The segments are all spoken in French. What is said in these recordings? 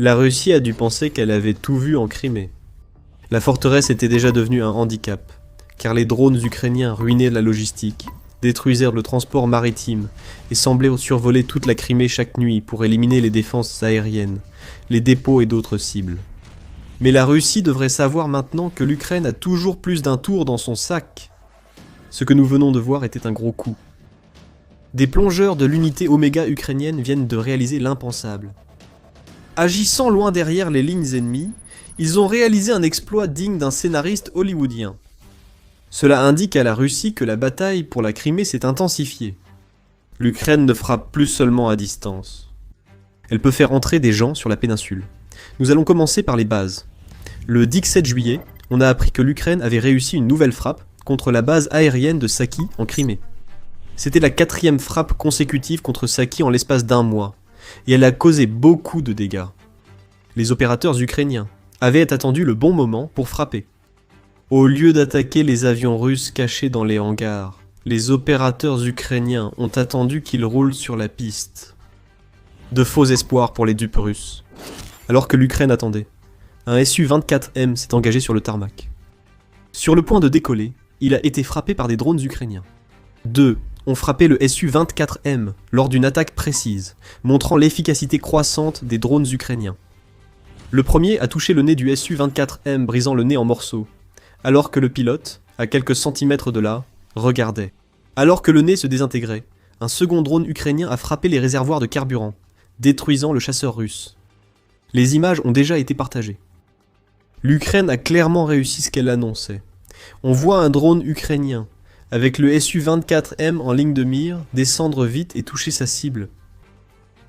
La Russie a dû penser qu'elle avait tout vu en Crimée. La forteresse était déjà devenue un handicap, car les drones ukrainiens ruinaient la logistique, détruisirent le transport maritime et semblaient survoler toute la Crimée chaque nuit pour éliminer les défenses aériennes, les dépôts et d'autres cibles. Mais la Russie devrait savoir maintenant que l'Ukraine a toujours plus d'un tour dans son sac. Ce que nous venons de voir était un gros coup. Des plongeurs de l'unité Oméga ukrainienne viennent de réaliser l'impensable. Agissant loin derrière les lignes ennemies, ils ont réalisé un exploit digne d'un scénariste hollywoodien. Cela indique à la Russie que la bataille pour la Crimée s'est intensifiée. L'Ukraine ne frappe plus seulement à distance. Elle peut faire entrer des gens sur la péninsule. Nous allons commencer par les bases. Le 17 juillet, on a appris que l'Ukraine avait réussi une nouvelle frappe contre la base aérienne de Saki en Crimée. C'était la 4e frappe consécutive contre Saki en l'espace d'un mois, et elle a causé beaucoup de dégâts. Les opérateurs ukrainiens avaient attendu le bon moment pour frapper. Au lieu d'attaquer les avions russes cachés dans les hangars, les opérateurs ukrainiens ont attendu qu'ils roulent sur la piste. De faux espoirs pour les dupes russes. Alors que l'Ukraine attendait, un Su-24M s'est engagé sur le tarmac. Sur le point de décoller, il a été frappé par des drones ukrainiens. 2 ont frappé le Su-24M lors d'une attaque précise, montrant l'efficacité croissante des drones ukrainiens. Le premier a touché le nez du Su-24M, brisant le nez en morceaux, alors que le pilote, à quelques centimètres de là, regardait. Alors que le nez se désintégrait, un second drone ukrainien a frappé les réservoirs de carburant, détruisant le chasseur russe. Les images ont déjà été partagées. L'Ukraine a clairement réussi ce qu'elle annonçait. On voit un drone ukrainien, avec le Su-24M en ligne de mire, descendre vite et toucher sa cible.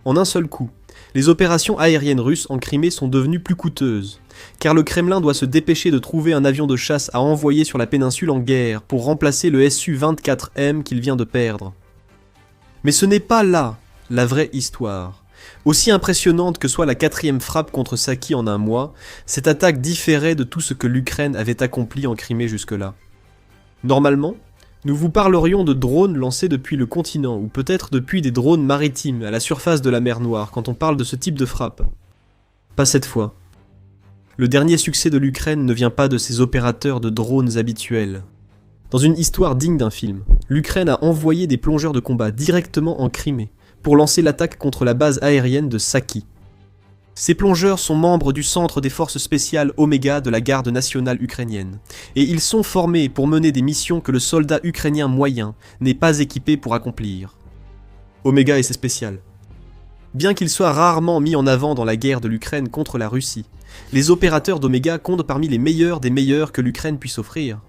En un seul coup, les opérations aériennes russes en Crimée sont devenues plus coûteuses, car le Kremlin doit se dépêcher de trouver un avion de chasse à envoyer sur la péninsule en guerre pour remplacer le Su-24M qu'il vient de perdre. Mais ce n'est pas là la vraie histoire. Aussi impressionnante que soit la 4e frappe contre Saki en un mois, cette attaque différait de tout ce que l'Ukraine avait accompli en Crimée jusque-là. Normalement, nous vous parlerions de drones lancés depuis le continent, ou peut-être depuis des drones maritimes à la surface de la mer Noire quand on parle de ce type de frappe. Pas cette fois. Le dernier succès de l'Ukraine ne vient pas de ses opérateurs de drones habituels. Dans une histoire digne d'un film, l'Ukraine a envoyé des plongeurs de combat directement en Crimée pour lancer l'attaque contre la base aérienne de Saki. Ces plongeurs sont membres du centre des forces spéciales Oméga de la garde nationale ukrainienne, et ils sont formés pour mener des missions que le soldat ukrainien moyen n'est pas équipé pour accomplir. Oméga et ses spéciales. Bien qu'ils soient rarement mis en avant dans la guerre de l'Ukraine contre la Russie, les opérateurs d'Oméga comptent parmi les meilleurs des meilleurs que l'Ukraine puisse offrir.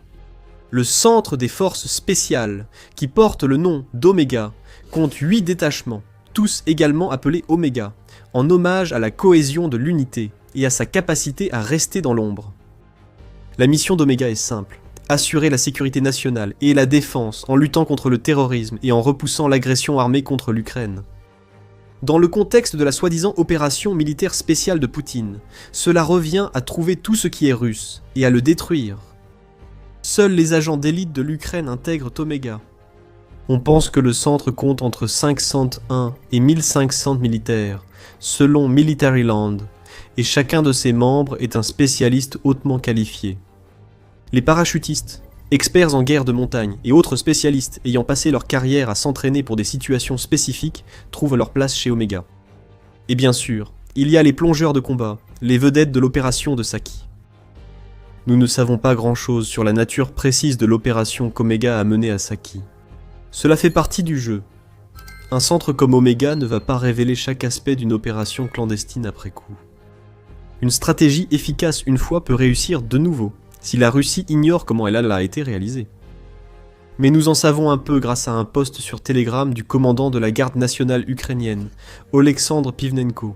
Le centre des forces spéciales, qui porte le nom d'Oméga, compte 8 détachements, tous également appelés Oméga, en hommage à la cohésion de l'unité et à sa capacité à rester dans l'ombre. La mission d'Oméga est simple, assurer la sécurité nationale et la défense en luttant contre le terrorisme et en repoussant l'agression armée contre l'Ukraine. Dans le contexte de la soi-disant opération militaire spéciale de Poutine, cela revient à trouver tout ce qui est russe et à le détruire. Seuls les agents d'élite de l'Ukraine intègrent Oméga. On pense que le centre compte entre 501 et 1500 militaires, selon Militaryland, et chacun de ses membres est un spécialiste hautement qualifié. Les parachutistes, experts en guerre de montagne et autres spécialistes ayant passé leur carrière à s'entraîner pour des situations spécifiques trouvent leur place chez Oméga. Et bien sûr, il y a les plongeurs de combat, les vedettes de l'opération de Saki. Nous ne savons pas grand-chose sur la nature précise de l'opération qu'Oméga a menée à Saki. Cela fait partie du jeu. Un centre comme Oméga ne va pas révéler chaque aspect d'une opération clandestine après coup. Une stratégie efficace une fois peut réussir de nouveau, si la Russie ignore comment elle a été réalisée. Mais nous en savons un peu grâce à un post sur Telegram du commandant de la garde nationale ukrainienne, Oleksandr Pivnenko.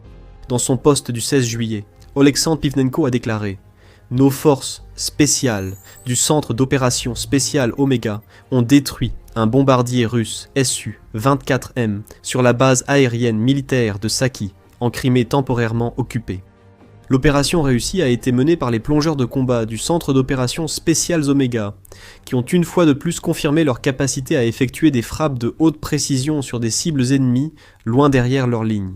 Dans son post du 16 juillet, Oleksandr Pivnenko a déclaré « Nos forces spéciales du centre d'opération spéciale Oméga ont détruit un bombardier russe Su-24M sur la base aérienne militaire de Saki, en Crimée temporairement occupée. L'opération réussie a été menée par les plongeurs de combat du centre d'opérations spéciales Oméga, qui ont une fois de plus confirmé leur capacité à effectuer des frappes de haute précision sur des cibles ennemies loin derrière leurs lignes.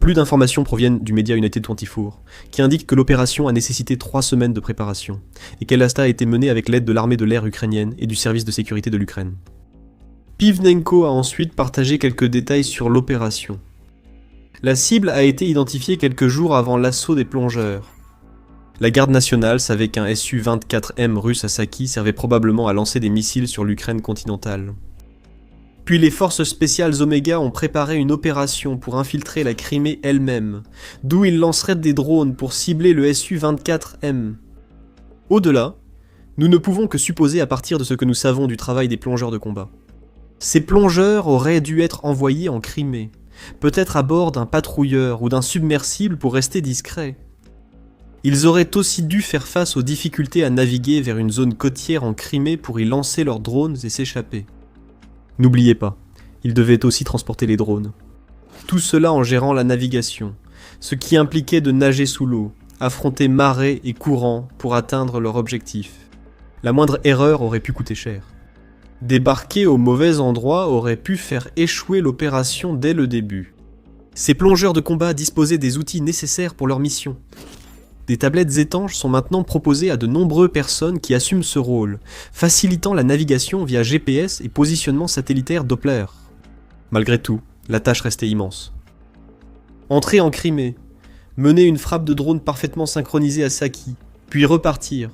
Plus d'informations proviennent du média United 24, qui indique que l'opération a nécessité 3 semaines de préparation, et qu'elle a été menée avec l'aide de l'armée de l'air ukrainienne et du service de sécurité de l'Ukraine. Pivnenko a ensuite partagé quelques détails sur l'opération. La cible a été identifiée quelques jours avant l'assaut des plongeurs. La garde nationale savait qu'un Su-24M russe à Saki servait probablement à lancer des missiles sur l'Ukraine continentale. Puis les forces spéciales Oméga ont préparé une opération pour infiltrer la Crimée elle-même, d'où ils lanceraient des drones pour cibler le Su-24M. Au-delà, nous ne pouvons que supposer à partir de ce que nous savons du travail des plongeurs de combat. Ces plongeurs auraient dû être envoyés en Crimée, peut-être à bord d'un patrouilleur ou d'un submersible pour rester discrets. Ils auraient aussi dû faire face aux difficultés à naviguer vers une zone côtière en Crimée pour y lancer leurs drones et s'échapper. N'oubliez pas, ils devaient aussi transporter les drones. Tout cela en gérant la navigation, ce qui impliquait de nager sous l'eau, affronter marée et courant pour atteindre leur objectif. La moindre erreur aurait pu coûter cher. Débarquer au mauvais endroit aurait pu faire échouer l'opération dès le début. Ces plongeurs de combat disposaient des outils nécessaires pour leur mission. Des tablettes étanches sont maintenant proposées à de nombreuses personnes qui assument ce rôle, facilitant la navigation via GPS et positionnement satellitaire Doppler. Malgré tout, la tâche restait immense. Entrer en Crimée, mener une frappe de drone parfaitement synchronisée à Saki, puis repartir.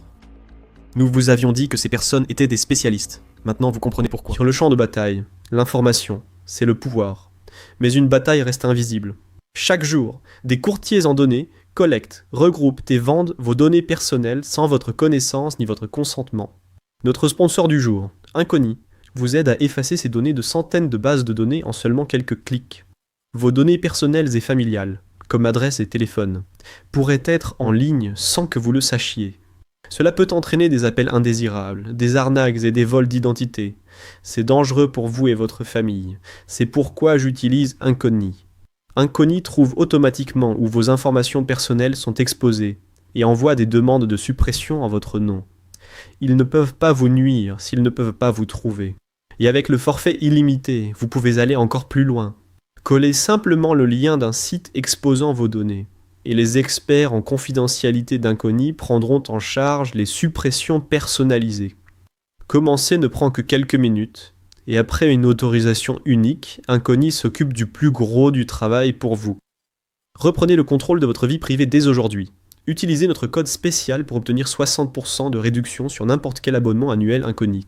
Nous vous avions dit que ces personnes étaient des spécialistes. Maintenant, vous comprenez pourquoi. Sur le champ de bataille, l'information, c'est le pouvoir. Mais une bataille reste invisible. Chaque jour, des courtiers en données collectent, regroupent et vendent vos données personnelles sans votre connaissance ni votre consentement. Notre sponsor du jour, Inconi, vous aide à effacer ces données de centaines de bases de données en seulement quelques clics. Vos données personnelles et familiales, comme adresse et téléphone, pourraient être en ligne sans que vous le sachiez. Cela peut entraîner des appels indésirables, des arnaques et des vols d'identité. C'est dangereux pour vous et votre famille. C'est pourquoi j'utilise Inconi. Inconi trouve automatiquement où vos informations personnelles sont exposées et envoie des demandes de suppression en votre nom. Ils ne peuvent pas vous nuire s'ils ne peuvent pas vous trouver. Et avec le forfait illimité, vous pouvez aller encore plus loin. Collez simplement le lien d'un site exposant vos données. Et les experts en confidentialité d'Inconi prendront en charge les suppressions personnalisées. Commencer ne prend que quelques minutes, et après une autorisation unique, Inconi s'occupe du plus gros du travail pour vous. Reprenez le contrôle de votre vie privée dès aujourd'hui. Utilisez notre code spécial pour obtenir 60% de réduction sur n'importe quel abonnement annuel Inconi.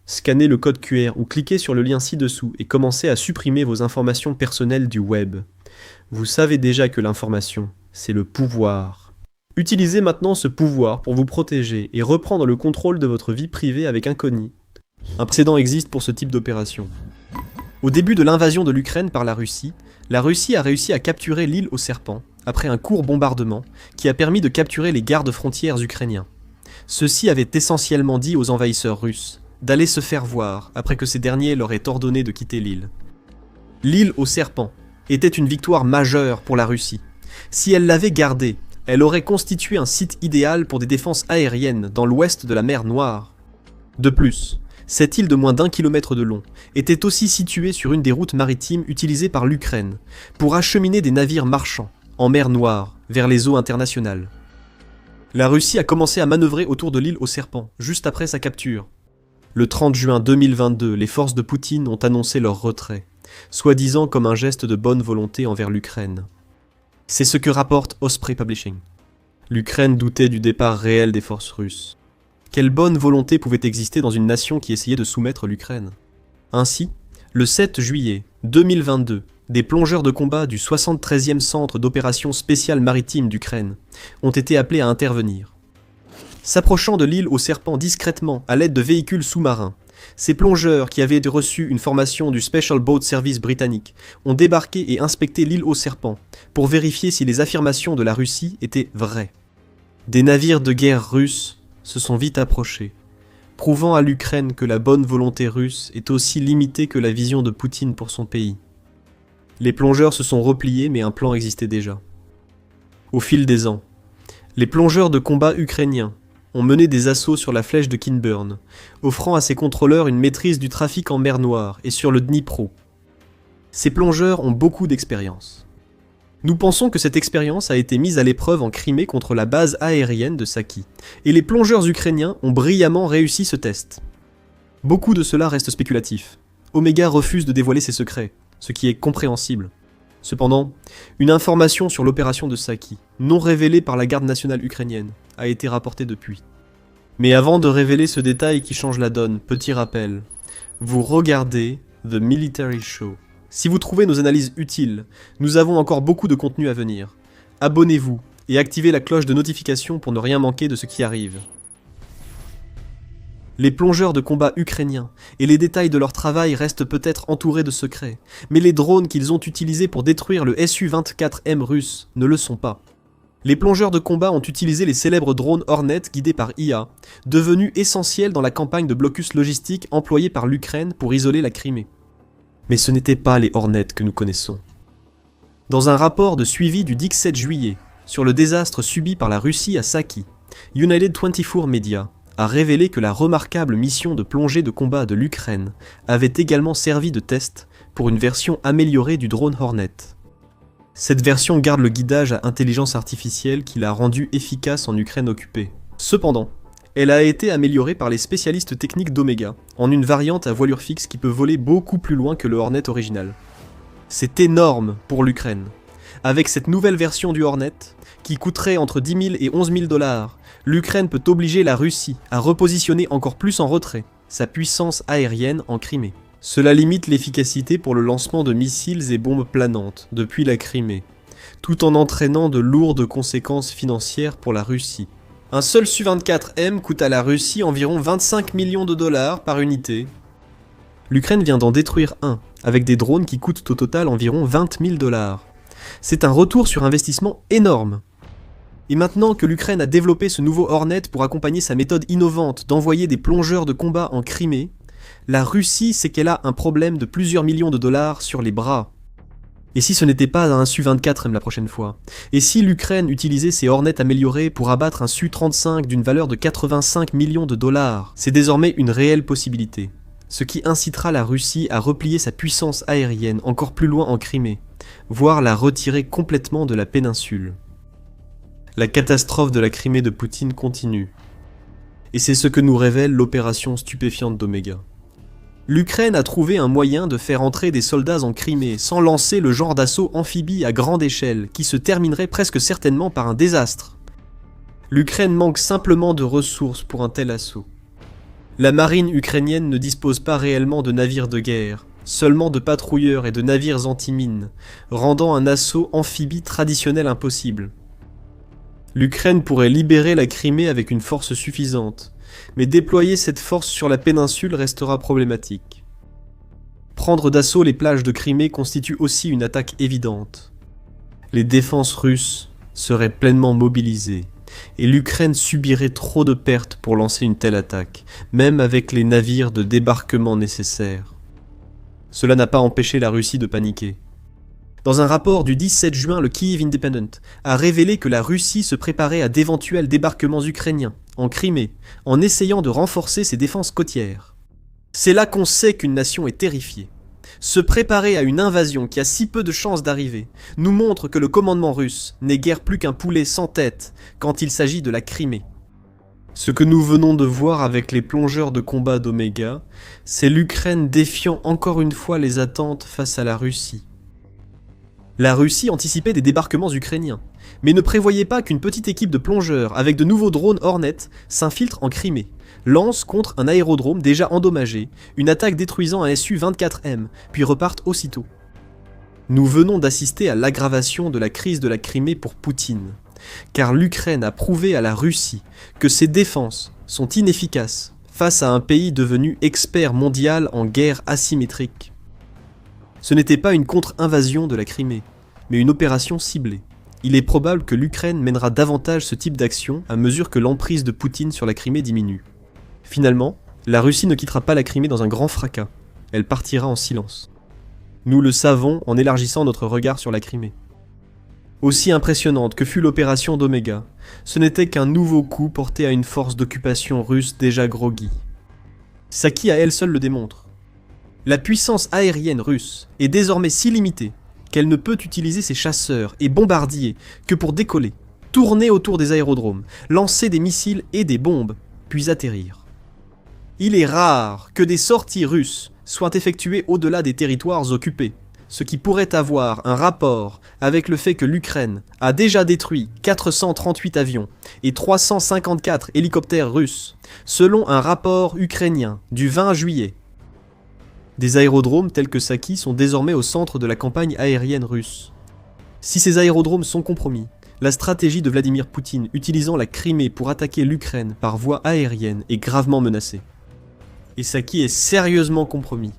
Scannez le code QR ou cliquez sur le lien ci-dessous et commencez à supprimer vos informations personnelles du web. Vous savez déjà que l'information, c'est le pouvoir. Utilisez maintenant ce pouvoir pour vous protéger et reprendre le contrôle de votre vie privée avec Inconi. Un précédent existe pour ce type d'opération. Au début de l'invasion de l'Ukraine par la Russie a réussi à capturer l'île aux serpents, après un court bombardement, qui a permis de capturer les gardes-frontières ukrainiens. Ceux-ci avaient essentiellement dit aux envahisseurs russes d'aller se faire voir après que ces derniers leur aient ordonné de quitter l'île. L'île aux serpents était une victoire majeure pour la Russie. Si elle l'avait gardée, elle aurait constitué un site idéal pour des défenses aériennes dans l'ouest de la mer Noire. De plus, cette île de moins d'1 kilomètre de long était aussi située sur une des routes maritimes utilisées par l'Ukraine pour acheminer des navires marchands en mer Noire vers les eaux internationales. La Russie a commencé à manœuvrer autour de l'île aux serpents juste après sa capture. Le 30 juin 2022, les forces de Poutine ont annoncé leur retrait, soi-disant comme un geste de bonne volonté envers l'Ukraine. C'est ce que rapporte Osprey Publishing. L'Ukraine doutait du départ réel des forces russes. Quelle bonne volonté pouvait exister dans une nation qui essayait de soumettre l'Ukraine? Ainsi, le 7 juillet 2022, des plongeurs de combat du 73e Centre d'opérations spéciales maritimes d'Ukraine ont été appelés à intervenir. S'approchant de l'île aux serpents discrètement à l'aide de véhicules sous-marins, ces plongeurs qui avaient reçu une formation du Special Boat Service britannique ont débarqué et inspecté l'île aux serpents pour vérifier si les affirmations de la Russie étaient vraies. Des navires de guerre russes se sont vite approchés, prouvant à l'Ukraine que la bonne volonté russe est aussi limitée que la vision de Poutine pour son pays. Les plongeurs se sont repliés mais un plan existait déjà. Au fil des ans, les plongeurs de combat ukrainiens ont mené des assauts sur la flèche de Kinburn, offrant à ses contrôleurs une maîtrise du trafic en mer Noire et sur le Dnipro. Ces plongeurs ont beaucoup d'expérience. Nous pensons que cette expérience a été mise à l'épreuve en Crimée contre la base aérienne de Saki, et les plongeurs ukrainiens ont brillamment réussi ce test. Beaucoup de cela reste spéculatif. Omega refuse de dévoiler ses secrets, ce qui est compréhensible. Cependant, une information sur l'opération de Saki, non révélée par la garde nationale ukrainienne, a été rapportée depuis. Mais avant de révéler ce détail qui change la donne, petit rappel, vous regardez The Military Show. Si vous trouvez nos analyses utiles, nous avons encore beaucoup de contenu à venir. Abonnez-vous et activez la cloche de notification pour ne rien manquer de ce qui arrive. Les plongeurs de combat ukrainiens et les détails de leur travail restent peut-être entourés de secrets, mais les drones qu'ils ont utilisés pour détruire le Su-24M russe ne le sont pas. Les plongeurs de combat ont utilisé les célèbres drones Hornet guidés par IA, devenus essentiels dans la campagne de blocus logistique employée par l'Ukraine pour isoler la Crimée. Mais ce n'étaient pas les Hornets que nous connaissons. Dans un rapport de suivi du 17 juillet sur le désastre subi par la Russie à Saki, United 24 Media a révélé que la remarquable mission de plongée de combat de l'Ukraine avait également servi de test pour une version améliorée du drone Hornet. Cette version garde le guidage à intelligence artificielle qui l'a rendu efficace en Ukraine occupée. Cependant, elle a été améliorée par les spécialistes techniques d'Omega, en une variante à voilure fixe qui peut voler beaucoup plus loin que le Hornet original. C'est énorme pour l'Ukraine. Avec cette nouvelle version du Hornet, qui coûterait entre 10 000 et 11 000 $, l'Ukraine peut obliger la Russie à repositionner encore plus en retrait sa puissance aérienne en Crimée. Cela limite l'efficacité pour le lancement de missiles et bombes planantes depuis la Crimée, tout en entraînant de lourdes conséquences financières pour la Russie. Un seul Su-24M coûte à la Russie environ 25 millions de $ par unité. L'Ukraine vient d'en détruire un, avec des drones qui coûtent au total environ 20 000 $. C'est un retour sur investissement énorme. Et maintenant que l'Ukraine a développé ce nouveau Hornet pour accompagner sa méthode innovante d'envoyer des plongeurs de combat en Crimée, la Russie sait qu'elle a un problème de plusieurs millions de $ sur les bras. Et si ce n'était pas un Su-24M la prochaine fois? Et si l'Ukraine utilisait ses Hornets améliorés pour abattre un Su-35 d'une valeur de 85 millions de $? C'est désormais une réelle possibilité. Ce qui incitera la Russie à replier sa puissance aérienne encore plus loin en Crimée, voire la retirer complètement de la péninsule. La catastrophe de la Crimée de Poutine continue. Et c'est ce que nous révèle l'opération stupéfiante d'Omega. L'Ukraine a trouvé un moyen de faire entrer des soldats en Crimée sans lancer le genre d'assaut amphibie à grande échelle qui se terminerait presque certainement par un désastre. L'Ukraine manque simplement de ressources pour un tel assaut. La marine ukrainienne ne dispose pas réellement de navires de guerre, seulement de patrouilleurs et de navires anti-mines, rendant un assaut amphibie traditionnel impossible. L'Ukraine pourrait libérer la Crimée avec une force suffisante, mais déployer cette force sur la péninsule restera problématique. Prendre d'assaut les plages de Crimée constitue aussi une attaque évidente. Les défenses russes seraient pleinement mobilisées, et l'Ukraine subirait trop de pertes pour lancer une telle attaque, même avec les navires de débarquement nécessaires. Cela n'a pas empêché la Russie de paniquer. Dans un rapport du 17 juin, le Kyiv Independent a révélé que la Russie se préparait à d'éventuels débarquements ukrainiens en Crimée, en essayant de renforcer ses défenses côtières. C'est là qu'on sait qu'une nation est terrifiée. Se préparer à une invasion qui a si peu de chances d'arriver nous montre que le commandement russe n'est guère plus qu'un poulet sans tête quand il s'agit de la Crimée. Ce que nous venons de voir avec les plongeurs de combat d'Omega, c'est l'Ukraine défiant encore une fois les attentes face à la Russie. La Russie anticipait des débarquements ukrainiens, mais ne prévoyait pas qu'une petite équipe de plongeurs avec de nouveaux drones Hornet s'infiltre en Crimée, lance contre un aérodrome déjà endommagé, une attaque détruisant un Su-24M, puis repartent aussitôt. Nous venons d'assister à l'aggravation de la crise de la Crimée pour Poutine, car l'Ukraine a prouvé à la Russie que ses défenses sont inefficaces face à un pays devenu expert mondial en guerre asymétrique. Ce n'était pas une contre-invasion de la Crimée, mais une opération ciblée. Il est probable que l'Ukraine mènera davantage ce type d'action à mesure que l'emprise de Poutine sur la Crimée diminue. Finalement, la Russie ne quittera pas la Crimée dans un grand fracas, elle partira en silence. Nous le savons en élargissant notre regard sur la Crimée. Aussi impressionnante que fut l'opération d'Omega, ce n'était qu'un nouveau coup porté à une force d'occupation russe déjà groggy. Saki à elle seule le démontre. La puissance aérienne russe est désormais si limitée qu'elle ne peut utiliser ses chasseurs et bombardiers que pour décoller, tourner autour des aérodromes, lancer des missiles et des bombes, puis atterrir. Il est rare que des sorties russes soient effectuées au-delà des territoires occupés, ce qui pourrait avoir un rapport avec le fait que l'Ukraine a déjà détruit 438 avions et 354 hélicoptères russes, selon un rapport ukrainien du 20 juillet. Des aérodromes tels que Saki sont désormais au centre de la campagne aérienne russe. Si ces aérodromes sont compromis, la stratégie de Vladimir Poutine utilisant la Crimée pour attaquer l'Ukraine par voie aérienne est gravement menacée. Et Saki est sérieusement compromis.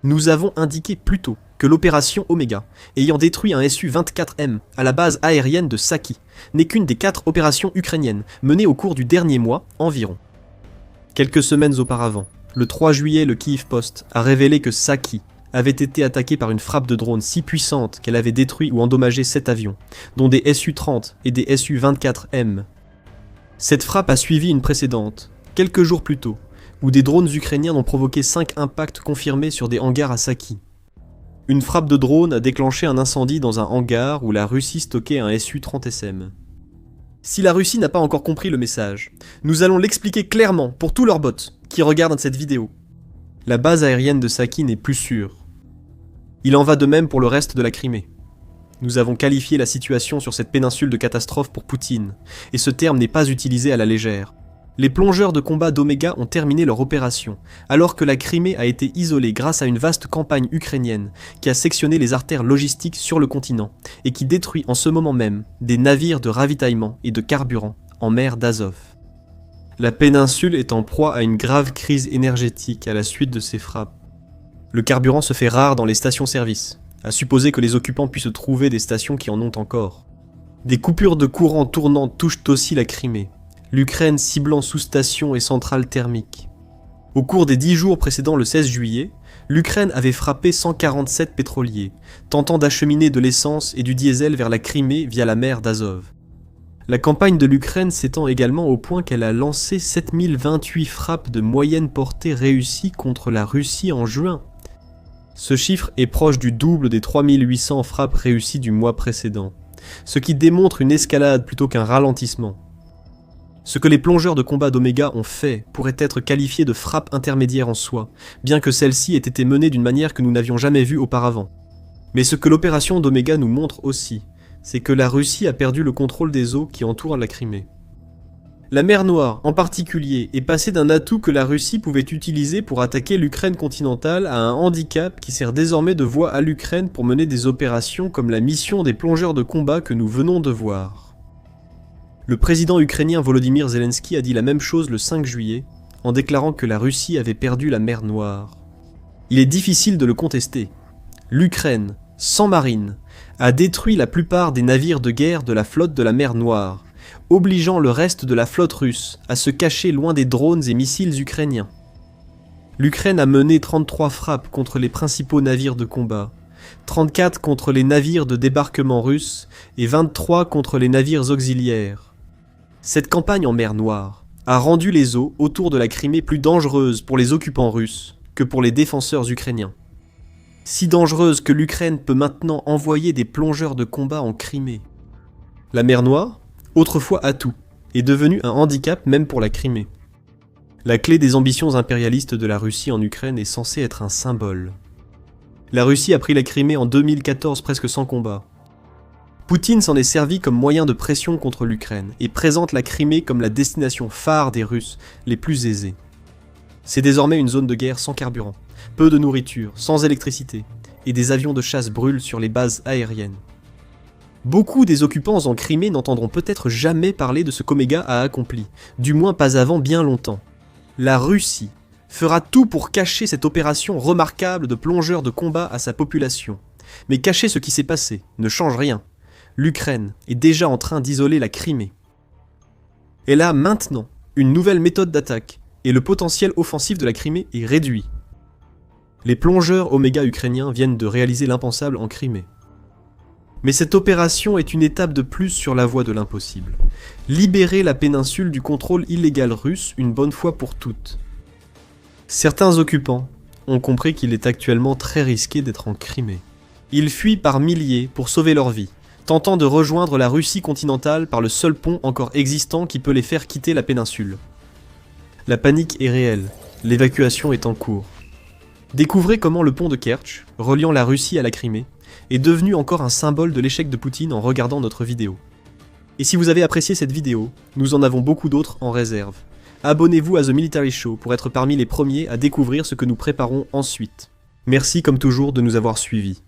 Nous avons indiqué plus tôt que l'opération Oméga, ayant détruit un Su-24M à la base aérienne de Saki, n'est qu'une des 4 opérations ukrainiennes menées au cours du dernier mois environ. Quelques semaines auparavant, le 3 juillet, le Kyiv Post a révélé que Saki avait été attaqué par une frappe de drone si puissante qu'elle avait détruit ou endommagé 7 avions, dont des Su-30 et des Su-24M. Cette frappe a suivi une précédente, quelques jours plus tôt, où des drones ukrainiens ont provoqué 5 impacts confirmés sur des hangars à Saki. Une frappe de drone a déclenché un incendie dans un hangar où la Russie stockait un Su-30SM. Si la Russie n'a pas encore compris le message, nous allons l'expliquer clairement pour tous leurs bots qui regardent cette vidéo. La base aérienne de Saki n'est plus sûre. Il en va de même pour le reste de la Crimée. Nous avons qualifié la situation sur cette péninsule de catastrophe pour Poutine, et ce terme n'est pas utilisé à la légère. Les plongeurs de combat d'Oméga ont terminé leur opération, alors que la Crimée a été isolée grâce à une vaste campagne ukrainienne qui a sectionné les artères logistiques sur le continent et qui détruit en ce moment même des navires de ravitaillement et de carburant en mer d'Azov. La péninsule est en proie à une grave crise énergétique à la suite de ces frappes. Le carburant se fait rare dans les stations-service, à supposer que les occupants puissent trouver des stations qui en ont encore. Des coupures de courant tournantes touchent aussi la Crimée, l'Ukraine ciblant sous-stations et centrales thermiques. Au cours des 10 jours précédant le 16 juillet, l'Ukraine avait frappé 147 pétroliers, tentant d'acheminer de l'essence et du diesel vers la Crimée via la mer d'Azov. La campagne de l'Ukraine s'étend également au point qu'elle a lancé 7028 frappes de moyenne portée réussies contre la Russie en juin. Ce chiffre est proche du double des 3800 frappes réussies du mois précédent, ce qui démontre une escalade plutôt qu'un ralentissement. Ce que les plongeurs de combat d'Oméga ont fait pourrait être qualifié de frappe intermédiaire en soi, bien que celle-ci ait été menée d'une manière que nous n'avions jamais vue auparavant. Mais ce que l'opération d'Oméga nous montre aussi, c'est que la Russie a perdu le contrôle des eaux qui entourent la Crimée. La mer Noire, en particulier, est passée d'un atout que la Russie pouvait utiliser pour attaquer l'Ukraine continentale à un handicap qui sert désormais de voie à l'Ukraine pour mener des opérations comme la mission des plongeurs de combat que nous venons de voir. Le président ukrainien Volodymyr Zelensky a dit la même chose le 5 juillet, en déclarant que la Russie avait perdu la mer Noire. Il est difficile de le contester. L'Ukraine, sans marine, a détruit la plupart des navires de guerre de la flotte de la mer Noire, obligeant le reste de la flotte russe à se cacher loin des drones et missiles ukrainiens. L'Ukraine a mené 33 frappes contre les principaux navires de combat, 34 contre les navires de débarquement russes et 23 contre les navires auxiliaires. Cette campagne en mer Noire a rendu les eaux autour de la Crimée plus dangereuses pour les occupants russes que pour les défenseurs ukrainiens. Si dangereuse que l'Ukraine peut maintenant envoyer des plongeurs de combat en Crimée. La mer Noire, autrefois atout, est devenue un handicap même pour la Crimée. La clé des ambitions impérialistes de la Russie en Ukraine est censée être un symbole. La Russie a pris la Crimée en 2014 presque sans combat. Poutine s'en est servi comme moyen de pression contre l'Ukraine et présente la Crimée comme la destination phare des Russes les plus aisés. C'est désormais une zone de guerre sans carburant, peu de nourriture, sans électricité, et des avions de chasse brûlent sur les bases aériennes. Beaucoup des occupants en Crimée n'entendront peut-être jamais parler de ce qu'Oméga a accompli, du moins pas avant bien longtemps. La Russie fera tout pour cacher cette opération remarquable de plongeurs de combat à sa population. Mais cacher ce qui s'est passé ne change rien. L'Ukraine est déjà en train d'isoler la Crimée. Elle a maintenant une nouvelle méthode d'attaque, et le potentiel offensif de la Crimée est réduit. Les plongeurs Oméga ukrainiens viennent de réaliser l'impensable en Crimée. Mais cette opération est une étape de plus sur la voie de l'impossible. Libérer la péninsule du contrôle illégal russe une bonne fois pour toutes. Certains occupants ont compris qu'il est actuellement très risqué d'être en Crimée. Ils fuient par milliers pour sauver leur vie, tentant de rejoindre la Russie continentale par le seul pont encore existant qui peut les faire quitter la péninsule. La panique est réelle, l'évacuation est en cours. Découvrez comment le pont de Kertch, reliant la Russie à la Crimée, est devenu encore un symbole de l'échec de Poutine en regardant notre vidéo. Et si vous avez apprécié cette vidéo, nous en avons beaucoup d'autres en réserve. Abonnez-vous à The Military Show pour être parmi les premiers à découvrir ce que nous préparons ensuite. Merci comme toujours de nous avoir suivis.